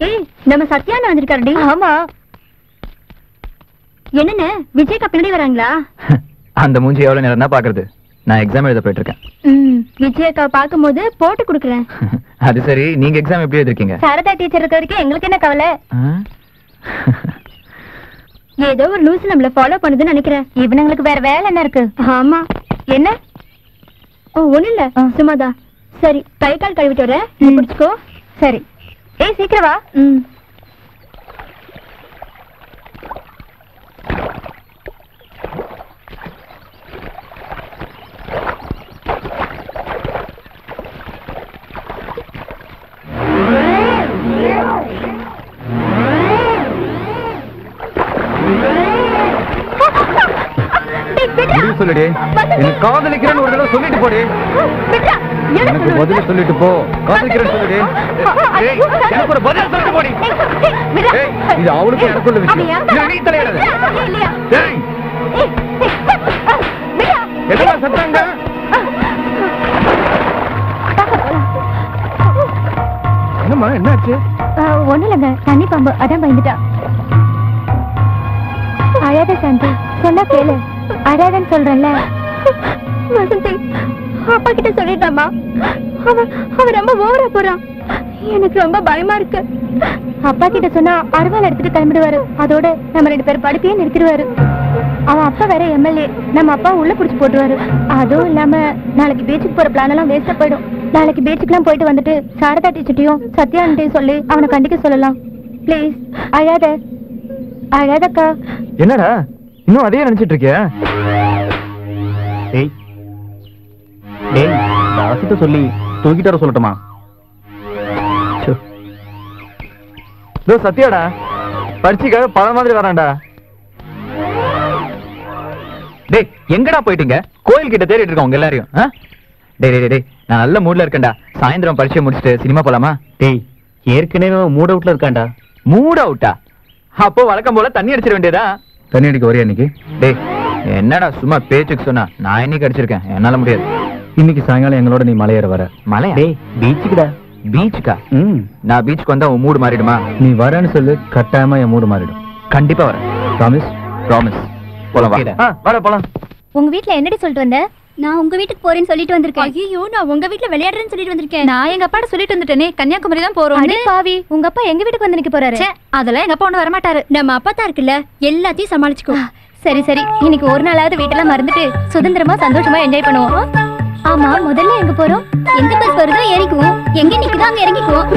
ஏய் நம்ம சத்யான்னு வந்திருக்காருடி. ஆமா. என்னென்ன விஜய்க்கு பின்னாடி வராங்களா? அந்த மூஞ்சி எவ்வளவு நேரம் தான் பாக்குறது? நான் எக்ஸாம் எழுத போயிட்டு இருக்கேன். விஜயக்கா பாக்கும்போது போட்டு குடுக்குறேன். அது சரி, நீங்க எக்ஸாம் எப்படி எழுதிருக்கீங்க? சாரதா டீச்சர் இருக்க வரைக்கும் எங்களுக்கு என்ன கவலை? ஏதோ ஒரு லூஸ் நம்மள ஃபாலோ பண்ணுதுன்னு நினைக்கிறேன். இவனுங்களுக்கு வேற வேலை என்ன இருக்கு? ஆமா. என்ன? ஒண்ணு இல்ல, சும்மாதான். சரி, கை கால் கழுவிட்டு வரேன், குடிச்சுக்கோ. சரி. ஏய் சீக்கிரம் வா. சொல்லுடி, எனக்கு காதலிக்கிறேன்னு ஒரு தடவை சொல்லிட்டு போடி. எனக்கு பதில் சொல்லிட்டு போ. காதலிக்கிறேன்னு சொல்லுடி. எனக்கு ஒரு பதில் சொல்லிட்டு போடி. இது அவளுக்கு எனக்குள்ள விஷயம். நீ தலையிடாத. என்ன சத்தாங்க? என்னம்மா என்னாச்சு? ஒண்ணு இல்லைங்க, தண்ணி பாம்பு, அதான் பயந்துட்டா. அழாத சாந்தி, சொன்னா கேளு. அழாதன்னு சொல்றேன்ல. வசந்தி, அப்பா கிட்ட சொல்லிட்டாமா? அவன் ரொம்ப ஓவரா போறான். எனக்கு ரொம்ப பயமா இருக்கு. அப்பா கிட்ட சொன்னா அருவாள் எடுத்துட்டு கிளம்பிடுவாரு. அதோட நம்ம 2 பேரும் படிப்பையே நிறுத்திடுவாரு. அவன் அப்பா வேற எம்எல்ஏ, நம்ம அப்பா உள்ள புடிச்சு போட்டுருவாரு. அதுவும் இல்லாம நாளைக்கு பீச்சுக்கு போற பிளான் எல்லாம் வேஸ்டா போயிடும். நாளைக்கு பீச்சுக்குலாம் போயிட்டு வந்துட்டு சாரதா டீச்சர்ட்டையும் சத்யான்ட்டையும் சொல்லி அவனை கண்டிக்க சொல்லலாம். பிளீஸ் அழாத. அழாதக்கா. என்னடா இன்னும் அதே நினைச்சிட்டு இருக்கியா? டேய் டேய், தாசிட்ட சொல்லி தூக்கிட்டு வர சொல்லட்டுமா? சத்யாடா பரீட்சைக்காக பல மாதிரி வரான்டா. டேய் எங்கடா போயிட்டீங்க? கோயில் கிட்ட தேடிட்டு இருக்கோம் உங்க எல்லாரையும். டேய் டேய் டேய், நான் நல்ல மூட்ல இருக்கேன்டா. சாயந்தரம் பரீட்சை முடிச்சுட்டு சினிமா போலாமா? டேய் ஏற்கனவே மூட் அவுட்ல இருக்கான்டா. மூட் அவுட்டா? அப்போ வழக்கம் போல தண்ணி அடிச்சிட வேண்டியதா? தண்ணி அடிக்க வரையா இன்னைக்கு? டேய் என்னடா சும்மா பேச்சுக்கு சொன்னா? நான் இன்னைக்கு அடிச்சிருக்கேன், என்னால முடியாது. இன்னைக்கு சாயங்காலம் எங்களோட நீ மலையேற வர. மலையா? டேய் பீச்சுக்குடா. பீச்சுக்கா? நான் பீச்சுக்கு வந்தா உன் மூடு மாறிடுமா? நீ வரேன்னு சொல்லு, கட்டாயமா என் மூடு மாறிடும். கண்டிப்பா வரேன். ப்ராமிஸ்? ப்ராமிஸ். போலாம் வா. வர போலாம். உங்க வீட்ல என்னடி சொல்லிட்டு வந்த? நான் உங்க வீட்டுக்கு போறேன்னு சொல்லிட்டு வந்திருக்கேன். ஐயோ, நான் உங்க வீட்ல விளையாடுறேன்னு சொல்லிட்டு வந்திருக்கேன். நான் எங்க அப்பாட்ட சொல்லிட்டு வந்துட்டேனே, கன்னியாகுமரி தான் போறோம். அடே பாவி, உங்க அப்பா எங்க வீட்டுக்கு வந்து நிக்க போறாரு? அதெல்லாம் எங்க அப்பா ஒண்ணு வர மாட்டாரு. நம்ம அப்பா தான் இருக்குல்ல, எல்லாத்தையும் சமாளிச்சுக்கோ. சரி சரி, இன்னைக்கு ஒரு நாளாவது வீட்டெல்லாம் மறந்துட்டு சுதந்திரமா சந்தோஷமா என்ஜாய் பண்ணுவோம். ஆமா, முதல்ல எங்க போறோம்? எந்த பஸ் வருதோ ஏறிக்குவோம். எங்க நிக்குதோ அங்க இறங்கிக்குவோம்.